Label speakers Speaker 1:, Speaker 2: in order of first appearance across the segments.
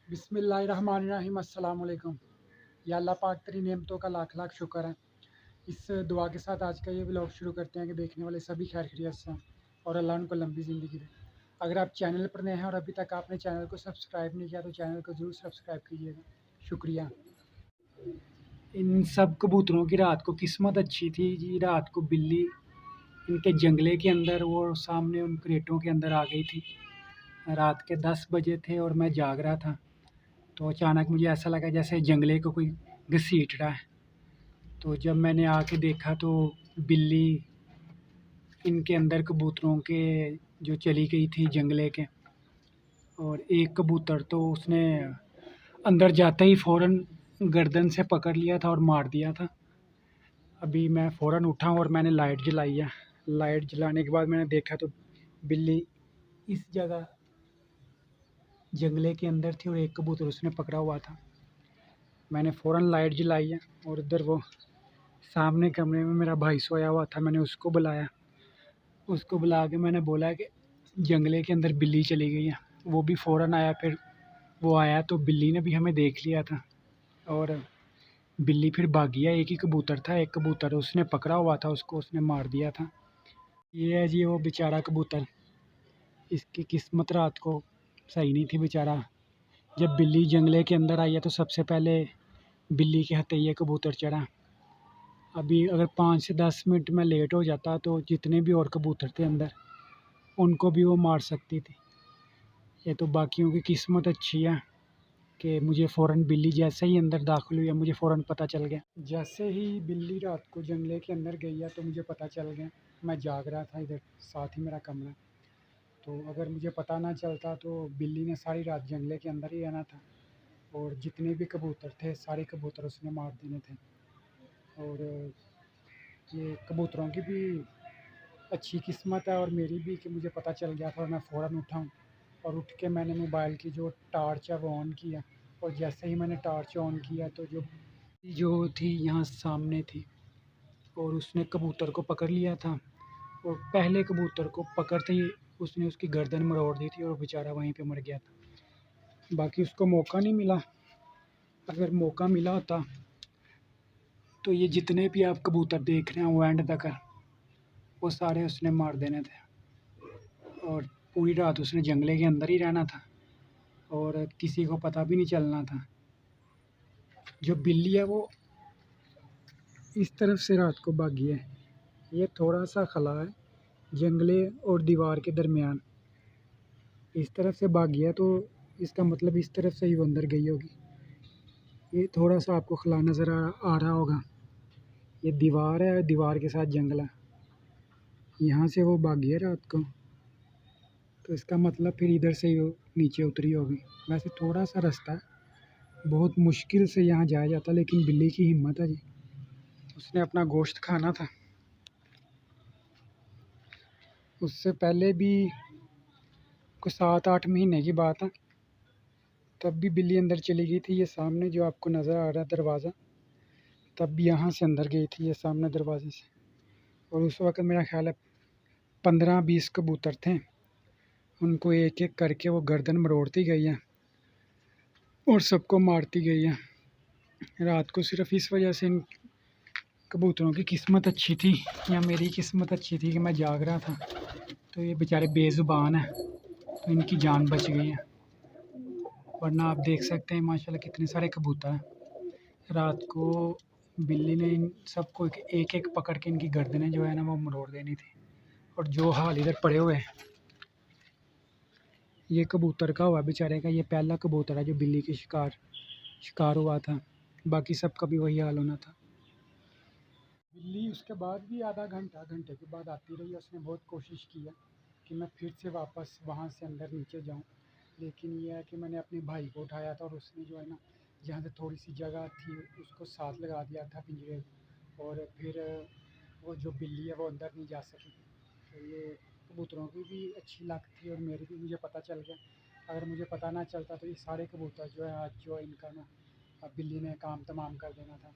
Speaker 1: बिस्मिल्लाहिर्रहमानिर्रहीम अस्सलाम वालेकुम। या अल्लाह पाक तेरी नेमतों का लाख लाख शुक्र है। इस दुआ के साथ आज का ये व्लॉग शुरू करते हैं कि देखने वाले सभी खैर खैरियत से हैं और अल्लाह उनको लंबी ज़िंदगी दे। अगर आप चैनल पर नए हैं और अभी तक आपने चैनल को सब्सक्राइब नहीं किया तो चैनल को ज़रूर सब्सक्राइब कीजिएगा, शुक्रिया। इन सब कबूतरों की रात को किस्मत अच्छी थी जी। रात को बिल्ली इनके जंगले के अंदर वो सामने उन क्रेटों के अंदर आ गई थी। रात के 10 बजे थे और मैं जाग रहा था, तो अचानक मुझे ऐसा लगा जैसे जंगले को कोई घसीट रहा है। तो जब मैंने आके देखा तो बिल्ली इनके अंदर कबूतरों के जो चली गई थी जंगले के, और एक कबूतर तो उसने अंदर जाते ही फ़ौरन गर्दन से पकड़ लिया था और मार दिया था। अभी मैं फ़ौरन उठा और मैंने लाइट जलाई है। लाइट जलाने के बाद मैंने देखा तो बिल्ली इस जगह जंगले के अंदर थी और एक कबूतर उसने पकड़ा हुआ था। मैंने फ़ौरन लाइट जलाई है और उधर वो सामने कमरे में मेरा भाई सोया हुआ था। मैंने उसको बुलाया, उसको बुला के मैंने बोला कि जंगले के अंदर बिल्ली चली गई है। वो भी फ़ौरन आया। फिर वो आया तो बिल्ली ने भी हमें देख लिया था और बिल्ली फिर भाग गया। एक ही कबूतर था, एक कबूतर उसने पकड़ा हुआ था, उसको उसने मार दिया था। ये है जी वो बेचारा कबूतर, इसकी किस्मत रात को सही नहीं थी बेचारा। जब बिल्ली जंगले के अंदर आई है तो सबसे पहले बिल्ली के हथे ये कबूतर चढ़ा। अभी अगर 5 से 10 मिनट में लेट हो जाता तो जितने भी और कबूतर थे अंदर उनको भी वो मार सकती थी। ये तो बाकियों की किस्मत अच्छी है कि मुझे फ़ौरन बिल्ली जैसे ही अंदर दाखिल हुई है मुझे फ़ौरन पता चल गया। जैसे ही बिल्ली रात को जंगले के अंदर गई है तो मुझे पता चल गया। मैं जाग रहा था, इधर साथ ही मेरा कमरा। तो अगर मुझे पता ना चलता तो बिल्ली ने सारी रात जंगले के अंदर ही रहना था और जितने भी कबूतर थे सारे कबूतर उसने मार देने थे। और ये कबूतरों की भी अच्छी किस्मत है और मेरी भी कि मुझे पता चल गया था और मैं फ़ौरन उठा हूँ। और उठ के मैंने मोबाइल की जो टॉर्च है वो ऑन किया और जैसे ही मैंने टॉर्च ऑन किया तो जो जो थी यहाँ सामने थी और उसने कबूतर को पकड़ लिया था। और पहले कबूतर को पकड़ते ही उसने उसकी गर्दन मरोड़ दी थी और बेचारा वहीं पे मर गया था। बाकी उसको मौका नहीं मिला। अगर मौका मिला होता तो ये जितने भी आप कबूतर देख रहे हैं वो एंड तक वो सारे उसने मार देने थे। और पूरी रात उसने जंगले के अंदर ही रहना था और किसी को पता भी नहीं चलना था। जो बिल्ली है वो इस तरफ से रात को भागी है। ये थोड़ा सा खला है जंगले और दीवार के दरमियान, इस तरफ से भागी है तो इसका मतलब इस तरफ से ही वो अंदर गई होगी। ये थोड़ा सा आपको खला नज़र आ रहा होगा। ये दीवार है, दीवार के साथ जंगल है। यहाँ से वो भागी है रात को, तो इसका मतलब फिर इधर से ही वो नीचे उतरी होगी। वैसे थोड़ा सा रास्ता है, बहुत मुश्किल से यहाँ जाया जाता, लेकिन बिल्ली की हिम्मत है जी, उसने अपना गोश्त खाना था। उससे पहले भी कुछ 7-8 महीने की बात है, तब भी बिल्ली अंदर चली गई थी। ये सामने जो आपको नज़र आ रहा है दरवाज़ा, तब भी यहाँ से अंदर गई थी ये सामने दरवाजे से। और उस वक्त मेरा ख्याल है 15-20 कबूतर थे, उनको एक एक करके वो गर्दन मरोड़ती गई है और सबको मारती गई है। रात को सिर्फ इस वजह से इन कबूतरों की किस्मत अच्छी थी या मेरी किस्मत अच्छी थी कि मैं जाग रहा था, तो ये बेचारे बेज़ुबान हैं तो इनकी जान बच गई है। वरना आप देख सकते हैं माशाल्लाह कितने सारे कबूतर हैं। रात को बिल्ली ने इन सबको एक एक पकड़ के इनकी गर्दनें जो है ना वो मरोड़ देनी थी। और जो हाल इधर पड़े हुए हैं, ये कबूतर का हुआ बेचारे का। ये पहला कबूतर है जो बिल्ली के शिकार हुआ था, बाकी सबका भी वही हाल होना था। बिल्ली उसके बाद भी आधा घंटा घंटे के बाद आती रही। उसने बहुत कोशिश की है कि मैं फिर से वापस वहाँ से अंदर नीचे जाऊँ, लेकिन ये है कि मैंने अपने भाई को उठाया था और उसने जो है ना जहाँ से थोड़ी सी जगह थी उसको साथ लगा दिया था पिंजरे, और फिर वो जो बिल्ली है वो अंदर नहीं जा सकी। तो ये कबूतरों की भी अच्छी लक थी और मेरी भी, मुझे पता चल गया। अगर मुझे पता ना चलता तो ये सारे कबूतर जो है आज जो इनका ना बिल्ली ने काम तमाम कर देना था।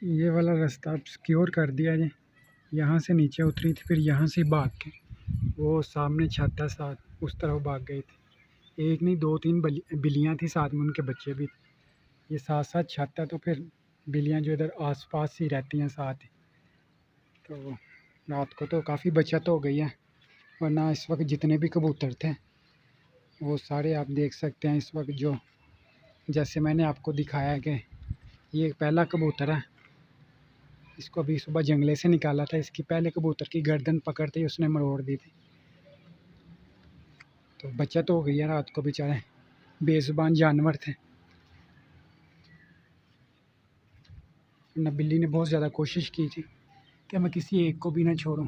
Speaker 1: ये वाला रास्ता अब सिक्योर कर दिया जी। यहाँ से नीचे उतरी थी, फिर यहाँ से भाग के वो सामने छत था साथ उस तरफ भाग गई थी। एक नहीं 2-3 बिल्लियाँ थी, साथ में उनके बच्चे भी। ये साथ साथ छत है, तो फिर बिल्लियाँ जो इधर आसपास ही रहती हैं साथ ही। तो रात को तो काफ़ी बचत हो गई है, वरना इस वक्त जितने भी कबूतर थे वो सारे आप देख सकते हैं इस वक्त। जो जैसे मैंने आपको दिखाया कि ये पहला कबूतर है, इसको अभी सुबह जंगले से निकाला था। इसकी पहले कबूतर की गर्दन पकड़ते ही उसने मरोड़ दी थी। तो बचत हो गई है, रात को बेचारे बेजुबान जानवर थे। न बिल्ली ने बहुत ज़्यादा कोशिश की थी कि मैं किसी एक को भी ना छोड़ूं।